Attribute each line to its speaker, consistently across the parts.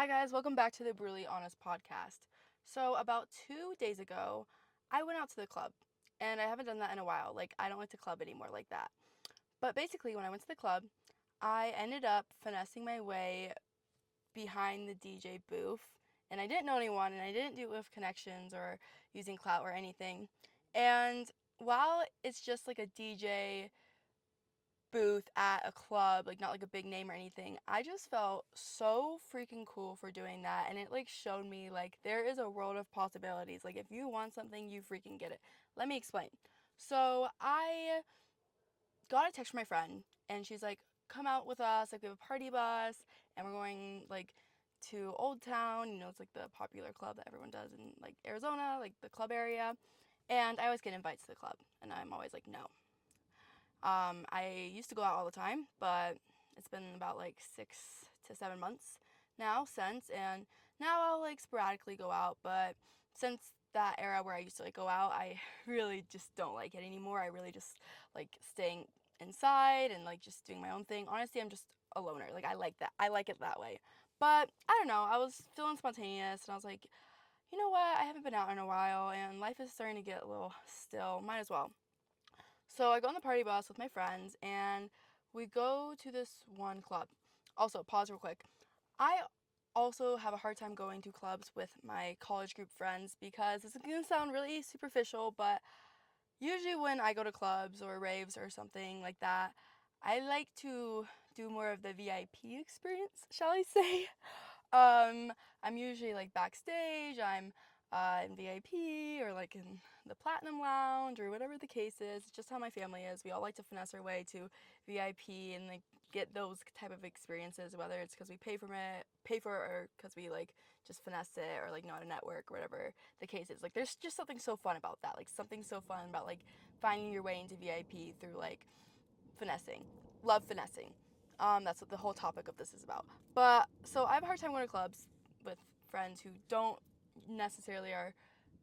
Speaker 1: Hi guys, welcome back to the Brutally Honest podcast. So about 2 days ago, I went out to the club, and I haven't done that in a while. Like I don't like to club anymore like that. But basically, when I went to the club, I ended up finessing my way behind the DJ booth, and I didn't know anyone, and I didn't do it with connections or using clout or anything. And while it's just like a DJ booth at a club, like not like a big name or anything. I just felt so freaking cool for doing that, and it like showed me like there is a world of possibilities. Like if you want something, you freaking get it. Let me explain. So I got a text from my friend, and she's like, "Come out with us. Like we have a party bus, and we're going like to Old Town. You know, it's like the popular club that everyone does in like Arizona, like the club area." And I always get invites to the club, and I'm always like, no. I used to go out all the time, but it's been about like 6 to 7 months now since, and now I'll like sporadically go out. But since that era where I used to like go out, I really just don't like it anymore. I really just like staying inside and like just doing my own thing. Honestly, I'm just a loner. Like I like that. I like it that way. But I don't know. I was feeling spontaneous, and I was like, you know what? I haven't been out in a while, and life is starting to get a little still. Might as well. So I go on the party bus with my friends, and we go to this one club. Also, pause real quick. I also have a hard time going to clubs with my college group friends because this is going to sound really superficial, but usually when I go to clubs or raves or something like that, I like to do more of the VIP experience, shall I say? I'm usually like backstage. I'm in VIP or like in the platinum lounge or whatever the case is. It's just how my family is. We all like to finesse our way to VIP and like get those type of experiences, whether it's because we pay for it, or because we like just finesse it, or like not a network or whatever the case is. Like there's just something so fun about that. Like something so fun about like finding your way into VIP through like finessing. Love finessing. That's what the whole topic of this is about. But so I have a hard time going to clubs with friends who don't necessarily are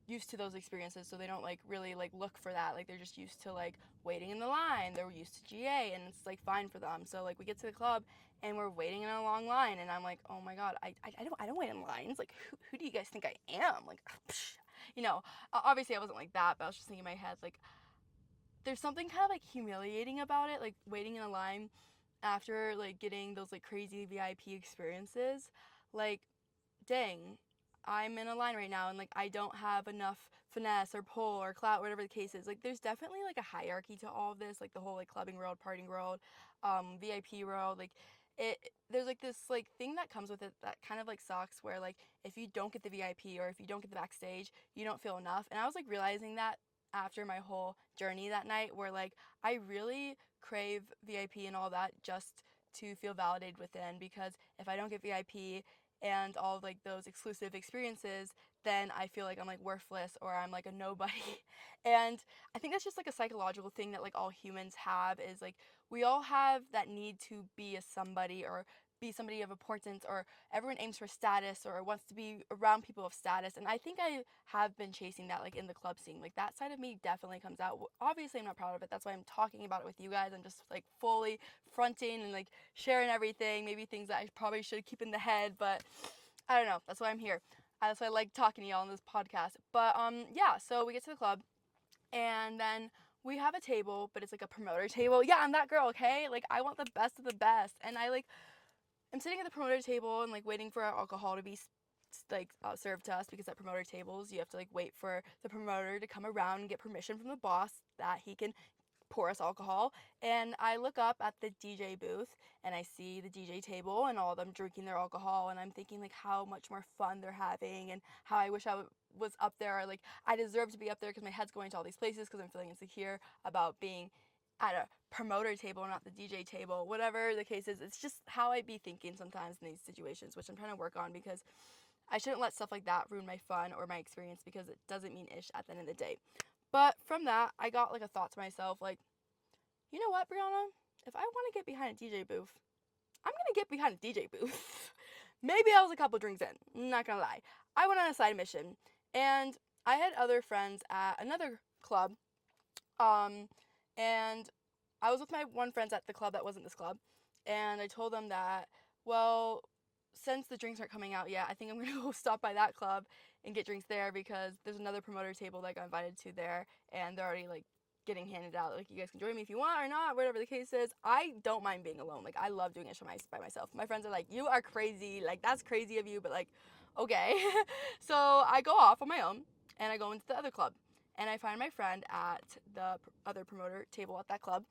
Speaker 1: used to those experiences, so they don't like really like look for that. Like they're just used to like waiting in the line. They're used to GA, and it's like fine for them. So like we get to the club and we're waiting in a long line, and I'm like, oh my god, I don't wait in lines. Like who do you guys think I am? Like psh. You know, obviously I wasn't like that, but I was just thinking in my head like there's something kind of like humiliating about it, like waiting in a line after like getting those like crazy VIP experiences. Like, dang, I'm in a line right now and like I don't have enough finesse or pull or clout, whatever the case is. Like, there's definitely like a hierarchy to all of this, like the whole like clubbing world, partying world, VIP world. Like, it there's like this like thing that comes with it that kind of like sucks, where like if you don't get the VIP or if you don't get the backstage, you don't feel enough. And I was like realizing that after my whole journey that night, where like I really crave VIP and all that just to feel validated within, because if I don't get VIP and all of like those exclusive experiences, then I feel like I'm like worthless or I'm like a nobody. And I think that's just like a psychological thing that like all humans have, is like we all have that need to be a somebody or be somebody of importance, or everyone aims for status or wants to be around people of status. And I think I have been chasing that like in the club scene. Like that side of me definitely comes out. Obviously I'm not proud of it. That's why I'm talking about it with you guys. I'm just like fully fronting and like sharing everything, maybe things that I probably should keep in the head, but I don't know. That's why I'm here. That's why I like talking to y'all on this podcast. But yeah, so we get to the club, and then we have a table, but it's like a promoter table. Yeah, I'm that girl, okay? Like I want the best of the best. And I'm sitting at the promoter table and like waiting for our alcohol to be served to us, because at promoter tables you have to like wait for the promoter to come around and get permission from the boss that he can pour us alcohol. And I look up at the DJ booth and I see the DJ table and all of them drinking their alcohol, and I'm thinking like how much more fun they're having, and how I wish was up there, or like I deserve to be up there, because my head's going to all these places because I'm feeling insecure about being at a promoter table, not the DJ table. Whatever the case is, it's just how I be thinking sometimes in these situations, which I'm trying to work on, because I shouldn't let stuff like that ruin my fun or my experience, because it doesn't mean ish at the end of the day. But from that, I got like a thought to myself, like, you know what, Brianna? If I want to get behind a DJ booth, I'm gonna get behind a DJ booth. Maybe I was a couple drinks in, not gonna lie. I went on a side mission, and I had other friends at another club, um, and I was with my one friends at the club that wasn't this club, and I told them that, well, since the drinks aren't coming out yet, I think I'm gonna go stop by that club and get drinks there, because there's another promoter table that I got invited to there, and they're already like getting handed out. Like, you guys can join me if you want or not, whatever the case is. I don't mind being alone. Like, I love doing it by myself. My friends are like, you are crazy. Like, that's crazy of you, but like, okay. So I go off on my own and I go into the other club, and I find my friend at the other promoter table at that club,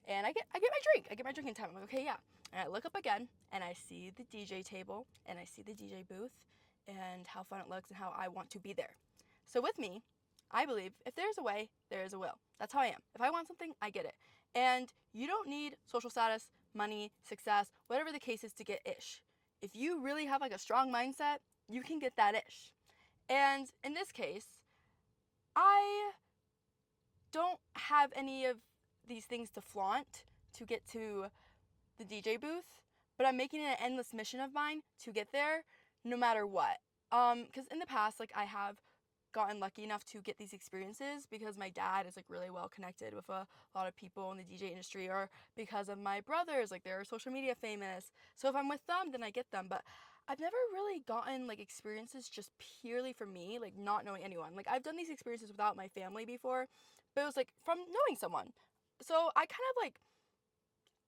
Speaker 1: and I get my drink. I get my drink in time. I'm like, okay, yeah. And I look up again and I see the DJ table and I see the DJ booth and how fun it looks and how I want to be there. So with me, I believe if there's a way, there is a will. That's how I am. If I want something, I get it. And you don't need social status, money, success, whatever the case is to get ish. If you really have like a strong mindset, you can get that ish. And in this case, I don't have any of these things to flaunt to get to the DJ booth, but I'm making it an endless mission of mine to get there no matter what. Because in the past, like, I have gotten lucky enough to get these experiences because my dad is like really well connected with a lot of people in the DJ industry, or because of my brothers, like they're social media famous. So if I'm with them, then I get them. But I've never really gotten like experiences just purely for me, like not knowing anyone. Like, I've done these experiences without my family before, but it was like from knowing someone. So I kind of like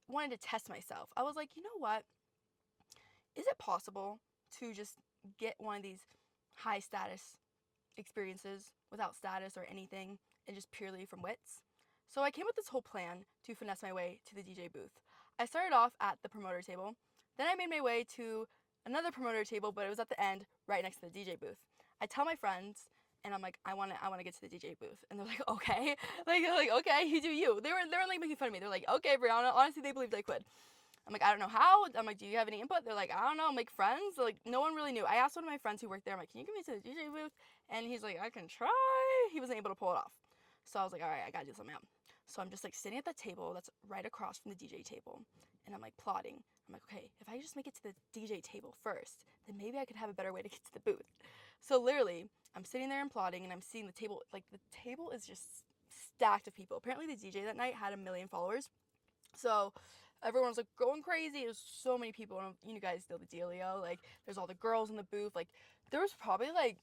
Speaker 1: wanted to test myself. I was like, you know what? Is it possible to just get one of these high status experiences without status or anything, and just purely from wits? So I came with this whole plan to finesse my way to the DJ booth. I started off at the promoter table, then I made my way to another promoter table, but it was at the end, right next to the DJ booth. I tell my friends, and I'm like, I wanna get to the DJ booth, and they're like, okay, like okay, you do you. They were like making fun of me. They're like, okay, Brianna. Honestly, they believed I could. I'm like, I don't know how. I'm like, do you have any input? They're like, I don't know. I'm like, friends? Like, no one really knew. I asked one of my friends who worked there, I'm like, can you get me to the DJ booth? And he's like, I can try. He wasn't able to pull it off. So I was like, all right, I gotta do something out. So I'm just like sitting at the table that's right across from the DJ table. And I'm like plotting. I'm like, okay, if I just make it to the DJ table first, then maybe I could have a better way to get to the booth. So literally, I'm sitting there and plotting, and I'm seeing the table. Like, the table is just stacked of people. Apparently, the DJ that night had 1 million followers. So everyone's like going crazy. There's so many people, and you guys know the dealio. Like, there's all the girls in the booth. Like, there was probably like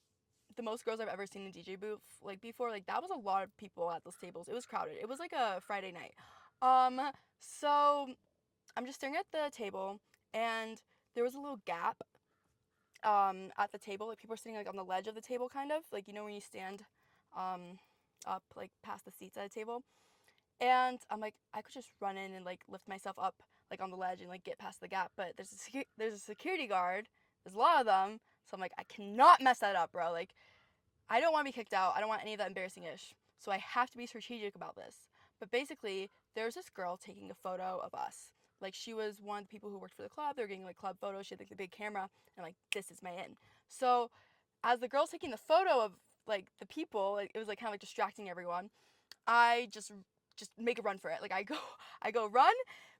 Speaker 1: the most girls I've ever seen in DJ booth like before. Like, that was a lot of people at those tables. It was crowded. It was like a Friday night. So I'm just staring at the table, and there was a little gap at the table. Like, people were sitting like on the ledge of the table, kind of like, when you stand up like past the seats at a table. And I'm like, I could just run in and like lift myself up like on the ledge and like get past the gap, but there's a security guard. There's a lot of them, so I'm like, I cannot mess that up, bro. Like, I don't want to be kicked out. I don't want any of that embarrassing ish. So I have to be strategic about this. But basically, there's this girl taking a photo of us. Like, she was one of the people who worked for the club. They were getting like club photos. She had like the big camera, and like, this is my in. So as the girl's taking the photo of like the people, like, it was like kind of like distracting everyone. I just make a run for it. Like, I go run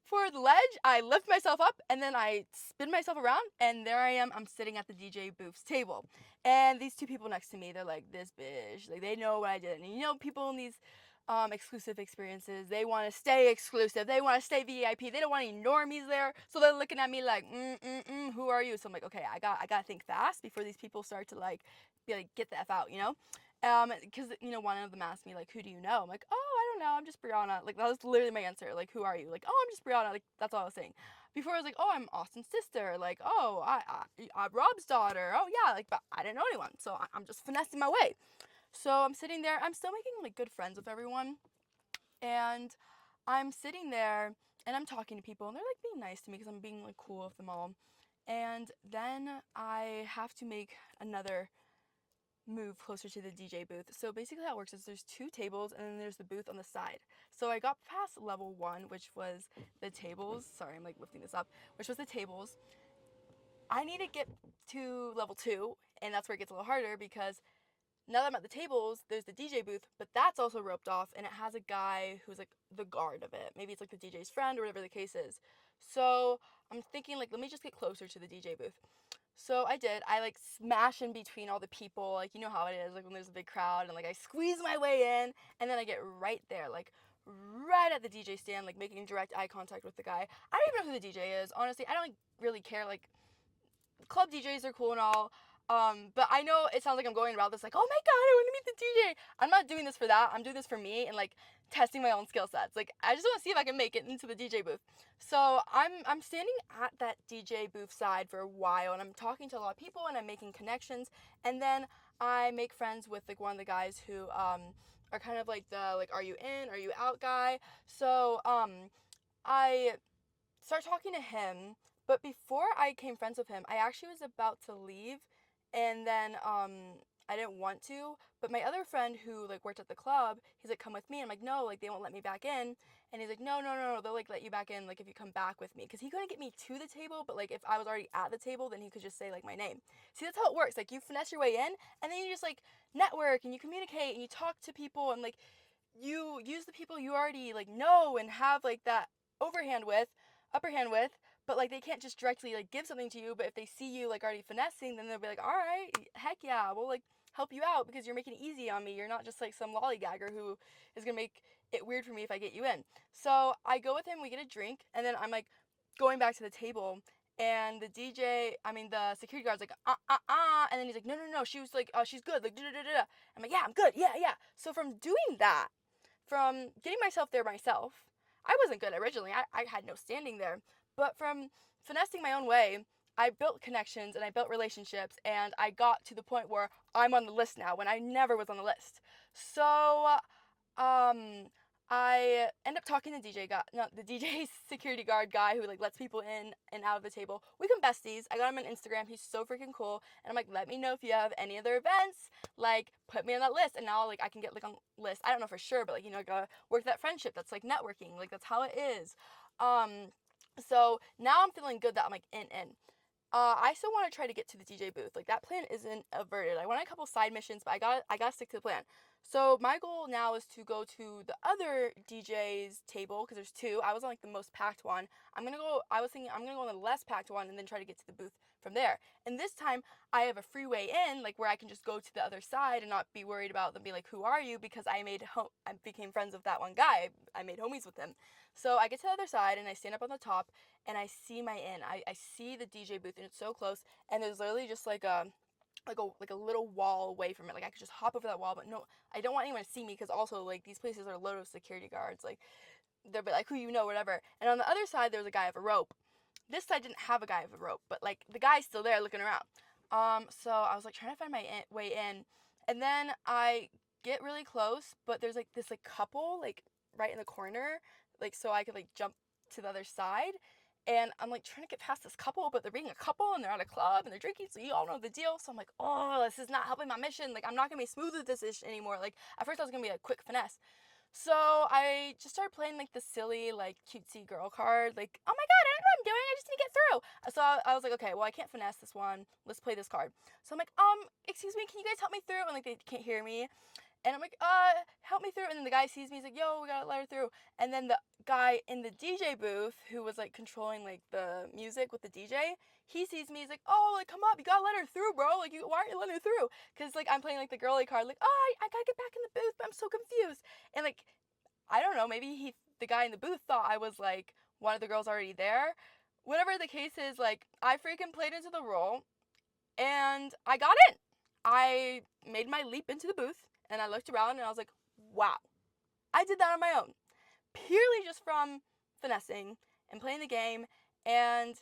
Speaker 1: for the ledge, I lift myself up, and then I spin myself around, and there I am. I'm sitting at the DJ booth's table. And these two people next to me, they're like, this bitch. Like, they know what I did. And people in these exclusive experiences, they want to stay exclusive. They want to stay VIP. They don't want any normies there. So they're looking at me like, who are you? So I'm like, okay, I got to think fast before these people start to like be like, get the F out, because one of them asked me like, who do you know? I'm like, oh, I don't know, I'm just Brianna. Like, that was literally my answer. Like, who are you? Like, oh, I'm just Brianna. Like, that's all I was saying. Before I was like, oh, I'm Austin's sister. Like, oh, I'm Rob's daughter. Oh yeah, like, but I didn't know anyone, so I'm just finessing my way. So I'm sitting there. I'm still making like good friends with everyone, and I'm sitting there and I'm talking to people, and they're like being nice to me because I'm being like cool with them all. And then I have to make another move closer to the DJ booth. So basically how it works is there's 2 tables, and then there's the booth on the side. So I got past level 1, which was the tables. Sorry, I'm like lifting this up, which was the tables. I need to get to level 2, and that's where it gets a little harder, because now that I'm at the tables, there's the DJ booth, but that's also roped off, and it has a guy who's like the guard of it. Maybe it's like the DJ's friend or whatever the case is. So I'm thinking, like, let me just get closer to the DJ booth. So I did. I like smash in between all the people, like, you know how it is, like when there's a big crowd, and like I squeeze my way in, and then I get right there, like right at the DJ stand, like making direct eye contact with the guy. I don't even know who the DJ is. Honestly, I don't really care. Like, club DJs are cool and all. But I know it sounds like I'm going about this like, oh my god, I want to meet the DJ. I'm not doing this for that. I'm doing this for me and like testing my own skill sets. Like I just want to see if I can make it into the DJ booth. So I'm standing at that DJ booth side for a while and I'm talking to a lot of people and I'm making connections and then I make friends with like one of the guys who are kind of like the like are you in, are you out guy. So I start talking to him. But before I became friends with him, I actually was about to leave, and then I didn't want to. But my other friend who like worked at the club, he's like, "Come with me." I'm like, "No, like they won't let me back in." And he's like, "No, no, no, no, they'll like let you back in like if you come back with me." Because he couldn't get me to the table, but like if I was already at the table, then he could just say like my name. See, that's how it works. Like you finesse your way in, and then you just like network and you communicate and you talk to people and like you use the people you already like know and have like that overhand with upper hand with, but like they can't just directly like give something to you, but if they see you like already finessing, then they'll be like, all right, heck yeah, we'll like help you out because you're making it easy on me. You're not just like some lollygagger who is gonna make it weird for me if I get you in. So I go with him, we get a drink, and then I'm like going back to the table and the DJ, I mean the security guard's like and then he's like no, she was like she's good like da da da da. I'm like yeah I'm good yeah. So from doing that, from getting myself there myself, I wasn't good originally. I had no standing there. But from finessing my own way, I built connections and I built relationships and I got to the point where I'm on the list now when I never was on the list. So um I end up talking to the DJ guy, no, the DJ security guard guy who like lets people in and out of the table. We become besties. I got him on Instagram. He's so freaking cool. And I'm like, let me know if you have any other events. Like, put me on that list. And now like I can get like on list. I don't know for sure, but like I gotta work that friendship. That's like networking. Like that's how it is. So now I'm feeling good that I'm like in. I still want to try to get to the DJ booth. Like that plan isn't averted. I want a couple side missions, but I gotta stick to the plan. So my goal now is to go to the other DJ's table because there's two. I was on like the most packed one. I'm gonna go. I was thinking I'm gonna go on the less packed one and then try to get to the booth from there. And this time I have a free way in, like where I can just go to the other side and not be worried about them being like, "Who are you?" Because I became friends with that one guy. I made homies with him. So I get to the other side and I stand up on the top and I see my in. I see the DJ booth and it's so close and there's literally just like a little wall away from it. Like I could just hop over that wall, but no, I don't want anyone to see me because also like these places are loaded with security guards. Like they'll be like who you know, whatever. And on the other side there's a guy with a rope. This side didn't have a guy with a rope, but like the guy's still there looking around. So I was like trying to find my way in, and then I get really close, but there's like this like couple like right in the corner, like so I could like jump to the other side. And I'm like trying to get past this couple, but they're being a couple and they're at a club and they're drinking, so you all know the deal. So I'm like, oh, this is not helping my mission. Like I'm not gonna be smooth with this ish anymore. Like at first I was gonna be a quick finesse. So I just started playing like the silly, like cutesy girl card, like, oh my god, I don't know what I'm doing, I just need to get through. So I was like, okay, well I can't finesse this one. Let's play this card. So I'm like, excuse me, can you guys help me through? And like they can't hear me. And I'm like, help me through. And then the guy sees me, he's like, yo, we gotta let her through. And then the guy in the DJ booth who was like controlling like the music with the DJ, he sees me, he's like, oh, like come up, you gotta let her through, bro. Like why aren't you letting her through? Cause like I'm playing like the girly card, like, oh, I gotta get back in the booth, but I'm so confused. And like, I don't know, maybe the guy in the booth thought I was like one of the girls already there. Whatever the case is, like I freaking played into the role and I got in. I made my leap into the booth and I looked around and I was like, wow, I did that on my own. Purely just from finessing and playing the game. And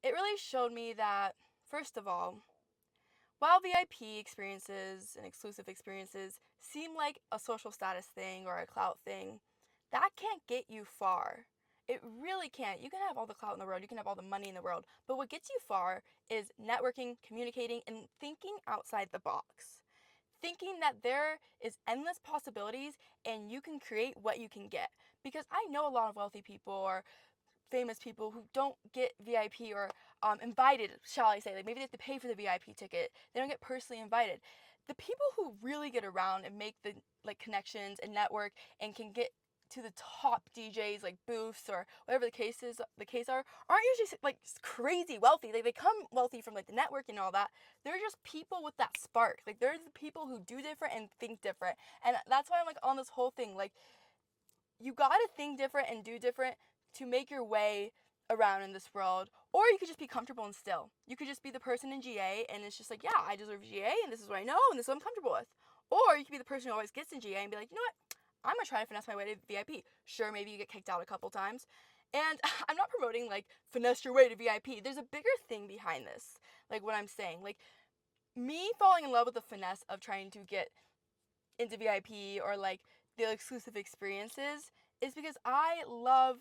Speaker 1: it really showed me that, first of all, while VIP experiences and exclusive experiences seem like a social status thing or a clout thing, that can't get you far. It really can't. You can have all the clout in the world, you can have all the money in the world, but what gets you far is networking, communicating, and thinking outside the box. Thinking that there is endless possibilities and you can create what you can get. Because I know a lot of wealthy people or famous people who don't get VIP or invited, shall I say. Like maybe they have to pay for the VIP ticket. They don't get personally invited. The people who really get around and make the like connections and network and can get to the top DJs like booths or whatever the case aren't usually like crazy wealthy. Like they come wealthy from like the network and all that. They're just people with that spark. Like they're the people who do different and think different. And that's why I'm like on this whole thing. Like you gotta think different and do different to make your way around in this world, Or you could just be comfortable and still. You could just be the person in GA and it's just like, yeah, I deserve GA and this is what I know and this is what I'm comfortable with. Or you could be the person who always gets in GA and be like, you know what? I'm gonna try to finesse my way to VIP. Sure, maybe you get kicked out a couple times. And I'm not promoting like finesse your way to VIP. There's a bigger thing behind this. Like what I'm saying. Like me falling in love with the finesse of trying to get into VIP or like the exclusive experiences is because I love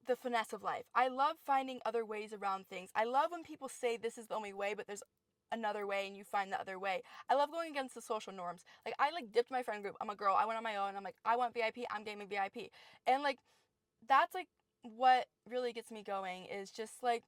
Speaker 1: the finesse of life. I love finding other ways around things. I love when people say this is the only way, but there's another way and you find the other way. I love going against the social norms. Like I like dipped my friend group. I'm a girl. I went on my own. I'm like, I want VIP. I'm getting VIP. And like that's like what really gets me going is just like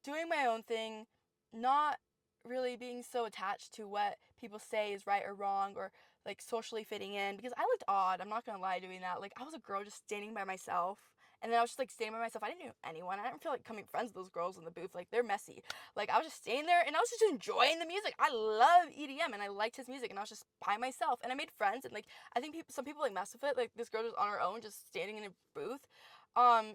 Speaker 1: doing my own thing, not really being so attached to what people say is right or wrong or like socially fitting in because I looked odd. I'm not gonna lie doing that. Like I was a girl just standing by myself. And then I was just like standing by myself. I didn't know anyone. I didn't feel like becoming friends with those girls in the booth. Like they're messy. Like I was just standing there and I was just enjoying the music. I love EDM and I liked his music and I was just by myself and I made friends and like I think some people like mess with it. Like this girl was on her own just standing in a booth.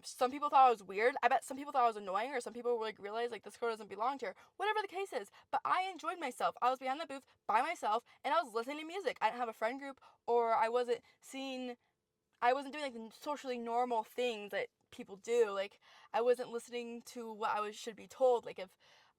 Speaker 1: Some people thought I was weird. I bet some people thought I was annoying, or some people were like realized like this girl doesn't belong here. Whatever the case is, but I enjoyed myself. I was behind the booth by myself, and I was listening to music. I didn't have a friend group, or I wasn't seeing. I wasn't doing like the socially normal things that people do. Like I wasn't listening to what I was should be told. Like if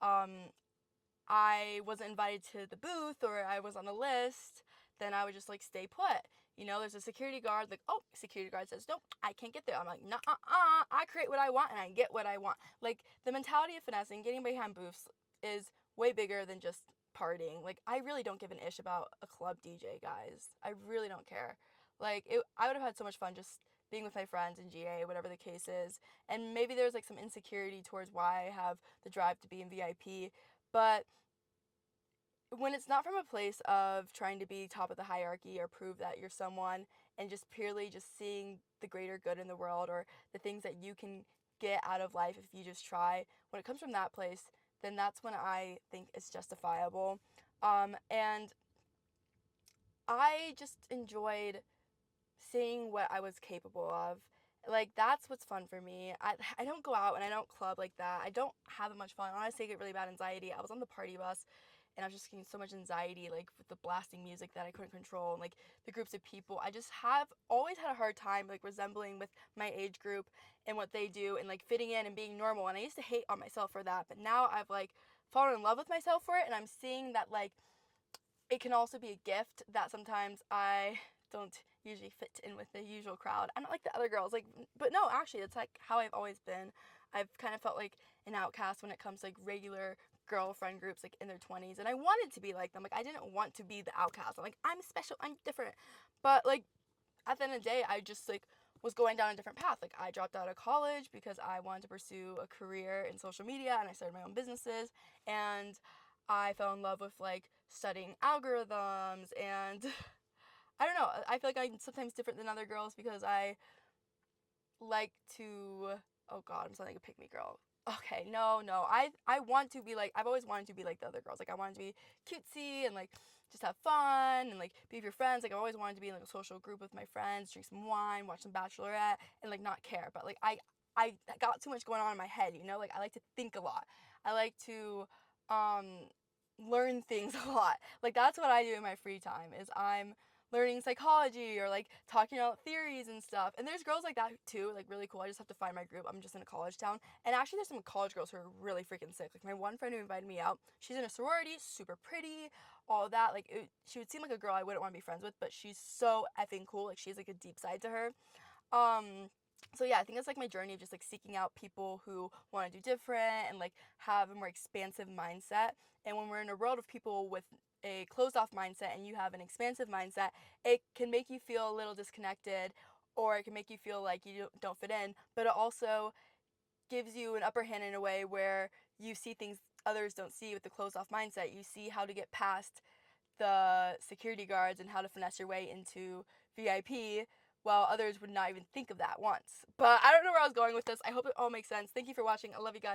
Speaker 1: I wasn't invited to the booth or I was on the list, then I would just like stay put. You know, there's a security guard, like, oh, security guard says, nope, I can't get there. I'm like, nah, I create what I want and I get what I want. Like, the mentality of finessing, getting behind booths is way bigger than just partying. Like, I really don't give an ish about a club DJ, guys. I really don't care. Like, I would have had so much fun just being with my friends in GA, whatever the case is. And maybe there's like some insecurity towards why I have the drive to be in VIP. But when it's not from a place of trying to be top of the hierarchy or prove that you're someone and just purely just seeing the greater good in the world or the things that you can get out of life if you just try, when it comes from that place, then that's when I think it's justifiable. And I just enjoyed seeing what I was capable of. Like that's what's fun for me. I don't go out and I don't club like that. I don't have much fun. Honestly, I get really bad anxiety. I was on the party bus and I was just getting so much anxiety like with the blasting music that I couldn't control and like the groups of people. I just have always had a hard time like resembling with my age group and what they do and like fitting in and being normal. And I used to hate on myself for that, but now I've like fallen in love with myself for it and I'm seeing that like it can also be a gift that sometimes I don't usually fit in with the usual crowd. I'm not like the other girls, like, but no, actually, it's like how I've always been. I've kind of felt like an outcast when it comes to like regular girlfriend groups, like in their 20s, and I wanted to be like them. Like, I didn't want to be the outcast. I'm like, I'm special, I'm different. But like, at the end of the day, I just like was going down a different path. Like, I dropped out of college because I wanted to pursue a career in social media, and I started my own businesses, and I fell in love with like studying algorithms and I don't know. I feel like I'm sometimes different than other girls because I like to. Oh God, I'm sounding like a pick me girl. Okay, no. I want to be like I've always wanted to be like the other girls. Like I wanted to be cutesy and like just have fun and like be with your friends. Like I've always wanted to be in like a social group with my friends, drink some wine, watch some Bachelorette, and like not care. But like I got too much going on in my head. You know, like I like to think a lot. I like to um learn things a lot. Like that's what I do in my free time. Is I'm learning psychology or like talking about theories and stuff. And there's girls like that too, like really cool. I just have to find my group. I'm just in a college town. And actually there's some college girls who are really freaking sick. Like my one friend who invited me out, she's in a sorority, super pretty, all that. Like she would seem like a girl I wouldn't want to be friends with, but she's so effing cool. Like she has like a deep side to her. So yeah, I think it's like my journey of just like seeking out people who want to do different and like have a more expansive mindset. And when we're in a world of people with a closed off mindset and you have an expansive mindset, it can make you feel a little disconnected or it can make you feel like you don't fit in, but it also gives you an upper hand in a way where you see things others don't see with the closed off mindset. You see how to get past the security guards and how to finesse your way into VIP while others would not even think of that once. But I don't know where I was going with this. I hope it all makes sense. Thank you for watching. I love you guys.